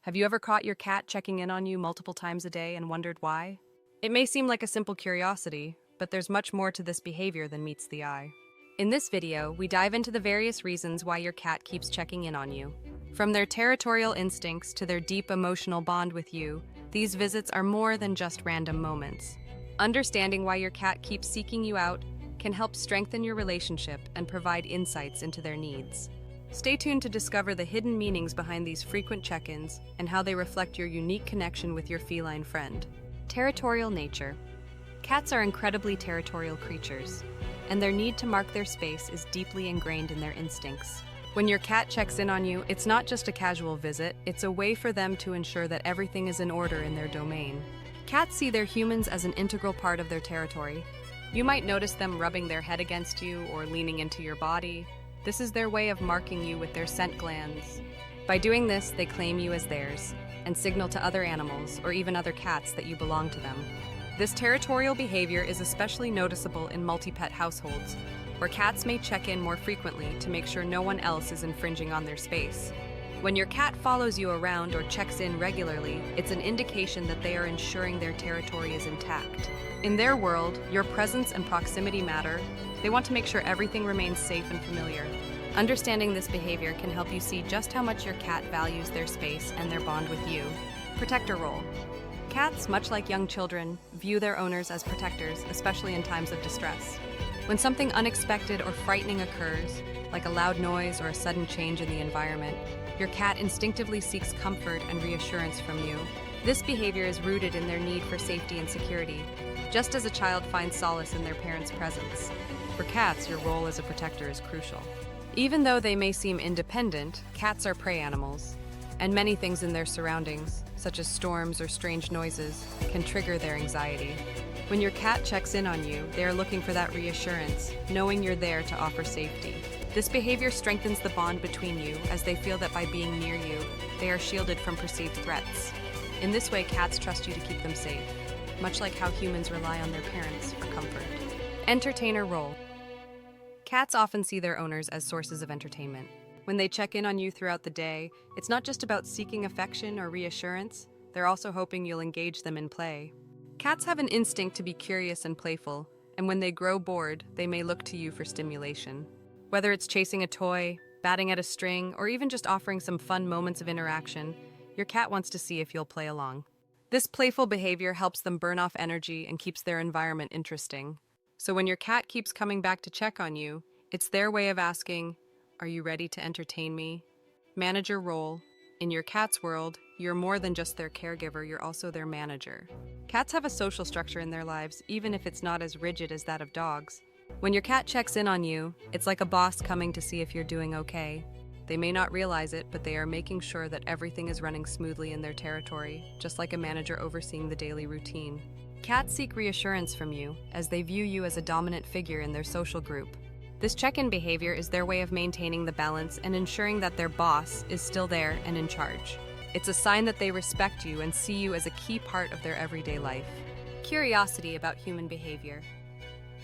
Have you ever caught your cat checking in on you multiple times a day and wondered why? It may seem like a simple curiosity, but there's much more to this behavior than meets the eye. In this video, we dive into the various reasons why your cat keeps checking in on you. From their territorial instincts to their deep emotional bond with you, these visits are more than just random moments. Understanding why your cat keeps seeking you out can help strengthen your relationship and provide insights into their needs. Stay tuned to discover the hidden meanings behind these frequent check-ins and how they reflect your unique connection with your feline friend. Territorial nature. Cats are incredibly territorial creatures, and their need to mark their space is deeply ingrained in their instincts. When your cat checks in on you, it's not just a casual visit, it's a way for them to ensure that everything is in order in their domain. Cats see their humans as an integral part of their territory. You might notice them rubbing their head against you or leaning into your body. This is their way of marking you with their scent glands. By doing this, they claim you as theirs and signal to other animals or even other cats that you belong to them. This territorial behavior is especially noticeable in multi-pet households, where cats may check in more frequently to make sure no one else is infringing on their space. When your cat follows you around or checks in regularly, it's an indication that they are ensuring their territory is intact. In their world, your presence and proximity matter. They want to make sure everything remains safe and familiar. Understanding this behavior can help you see just how much your cat values their space and their bond with you. Protector role. Cats, much like young children, view their owners as protectors, especially in times of distress. When something unexpected or frightening occurs, like a loud noise or a sudden change in the environment, your cat instinctively seeks comfort and reassurance from you. This behavior is rooted in their need for safety and security, just as a child finds solace in their parents' presence. For cats, your role as a protector is crucial. Even though they may seem independent, cats are prey animals, and many things in their surroundings, such as storms or strange noises, can trigger their anxiety. When your cat checks in on you, they are looking for that reassurance, knowing you're there to offer safety. This behavior strengthens the bond between you as they feel that by being near you, they are shielded from perceived threats. In this way, cats trust you to keep them safe, much like how humans rely on their parents for comfort. Entertainer role. Cats often see their owners as sources of entertainment. When they check in on you throughout the day, it's not just about seeking affection or reassurance, they're also hoping you'll engage them in play. Cats have an instinct to be curious and playful, and when they grow bored, they may look to you for stimulation. Whether it's chasing a toy, batting at a string, or even just offering some fun moments of interaction, your cat wants to see if you'll play along. This playful behavior helps them burn off energy and keeps their environment interesting. So when your cat keeps coming back to check on you, it's their way of asking, "Are you ready to entertain me?" Manage your role. In your cat's world, you're more than just their caregiver, you're also their manager. Cats have a social structure in their lives, even if it's not as rigid as that of dogs. When your cat checks in on you, it's like a boss coming to see if you're doing okay. They may not realize it, but they are making sure that everything is running smoothly in their territory, just like a manager overseeing the daily routine. Cats seek reassurance from you, as they view you as a dominant figure in their social group. This check-in behavior is their way of maintaining the balance and ensuring that their boss is still there and in charge. It's a sign that they respect you and see you as a key part of their everyday life. Curiosity about human behavior.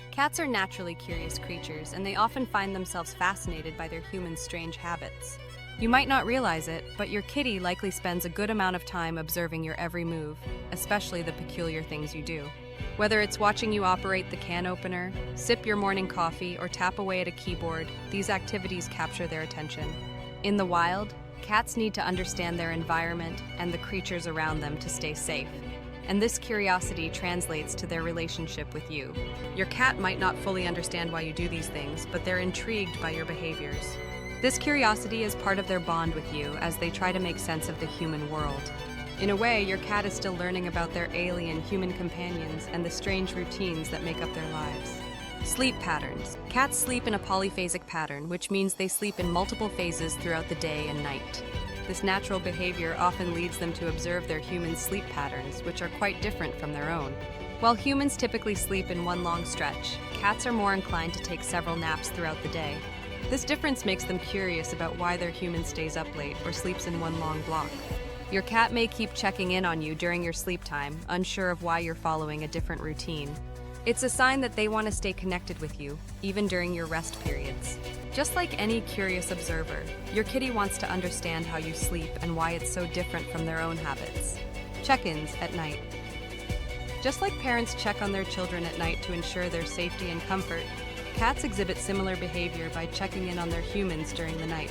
Cats are naturally curious creatures, and they often find themselves fascinated by their humans' strange habits. You might not realize it, but your kitty likely spends a good amount of time observing your every move, especially the peculiar things you do. Whether it's watching you operate the can opener, sip your morning coffee, or tap away at a keyboard, these activities capture their attention. In the wild, cats need to understand their environment and the creatures around them to stay safe. And this curiosity translates to their relationship with you. Your cat might not fully understand why you do these things, but they're intrigued by your behaviors. This curiosity is part of their bond with you as they try to make sense of the human world. In a way, your cat is still learning about their alien human companions and the strange routines that make up their lives. Sleep patterns. Cats sleep in a polyphasic pattern, which means they sleep in multiple phases throughout the day and night. This natural behavior often leads them to observe their human sleep patterns, which are quite different from their own. While humans typically sleep in one long stretch, cats are more inclined to take several naps throughout the day. This difference makes them curious about why their human stays up late or sleeps in one long block. Your cat may keep checking in on you during your sleep time, unsure of why you're following a different routine. It's a sign that they want to stay connected with you, even during your rest periods. Just like any curious observer, your kitty wants to understand how you sleep and why it's so different from their own habits. Check-ins at night. Just like parents check on their children at night to ensure their safety and comfort, cats exhibit similar behavior by checking in on their humans during the night.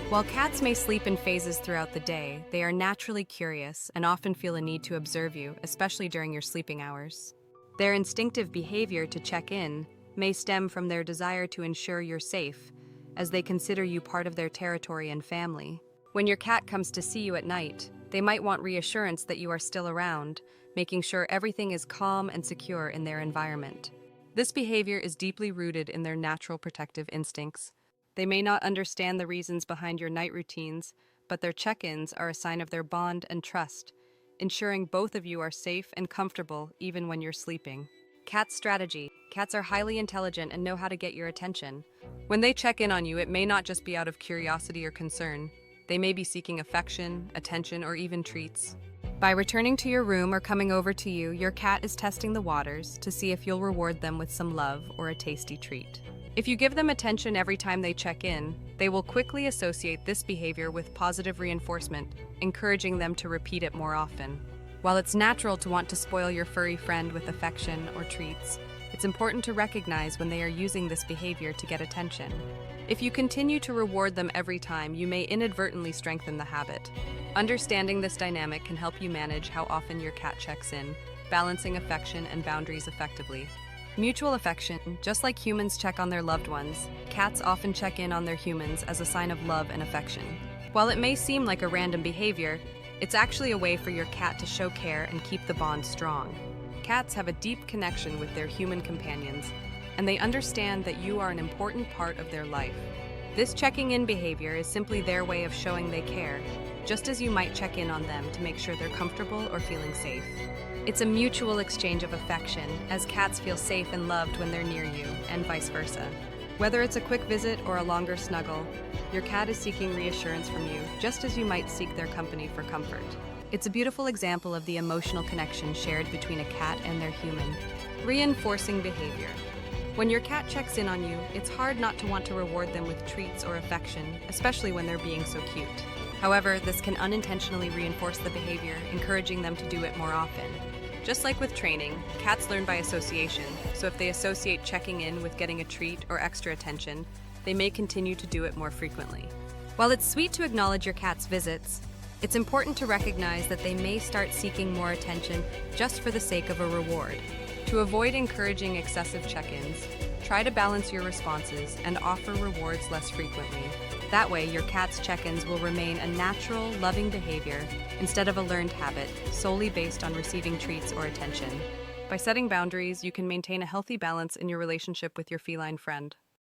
While cats may sleep in phases throughout the day, they are naturally curious and often feel a need to observe you, especially during your sleeping hours. Their instinctive behavior to check in may stem from their desire to ensure you're safe, as they consider you part of their territory and family. When your cat comes to see you at night, they might want reassurance that you are still around, making sure everything is calm and secure in their environment. This behavior is deeply rooted in their natural protective instincts. They may not understand the reasons behind your night routines, but their check-ins are a sign of their bond and trust, ensuring both of you are safe and comfortable even when you're sleeping. Cat strategy. Cats are highly intelligent and know how to get your attention. When they check in on you, it may not just be out of curiosity or concern. They may be seeking affection, attention, or even treats. By returning to your room or coming over to you, your cat is testing the waters to see if you'll reward them with some love or a tasty treat. If you give them attention every time they check in, they will quickly associate this behavior with positive reinforcement, encouraging them to repeat it more often. While it's natural to want to spoil your furry friend with affection or treats, it's important to recognize when they are using this behavior to get attention. If you continue to reward them every time, you may inadvertently strengthen the habit. Understanding this dynamic can help you manage how often your cat checks in, balancing affection and boundaries effectively. Mutual affection. Just like humans check on their loved ones, cats often check in on their humans as a sign of love and affection. While it may seem like a random behavior, it's actually a way for your cat to show care and keep the bond strong. Cats have a deep connection with their human companions, and they understand that you are an important part of their life. This checking in behavior is simply their way of showing they care, just as you might check in on them to make sure they're comfortable or feeling safe. It's a mutual exchange of affection, as cats feel safe and loved when they're near you, and vice versa. Whether it's a quick visit or a longer snuggle, your cat is seeking reassurance from you, just as you might seek their company for comfort. It's a beautiful example of the emotional connection shared between a cat and their human. Reinforcing behavior. When your cat checks in on you, it's hard not to want to reward them with treats or affection, especially when they're being so cute. However, this can unintentionally reinforce the behavior, encouraging them to do it more often. Just like with training, cats learn by association, so if they associate checking in with getting a treat or extra attention, they may continue to do it more frequently. While it's sweet to acknowledge your cat's visits, it's important to recognize that they may start seeking more attention just for the sake of a reward. To avoid encouraging excessive check-ins, try to balance your responses and offer rewards less frequently. That way, your cat's check-ins will remain a natural, loving behavior instead of a learned habit solely based on receiving treats or attention. By setting boundaries, you can maintain a healthy balance in your relationship with your feline friend.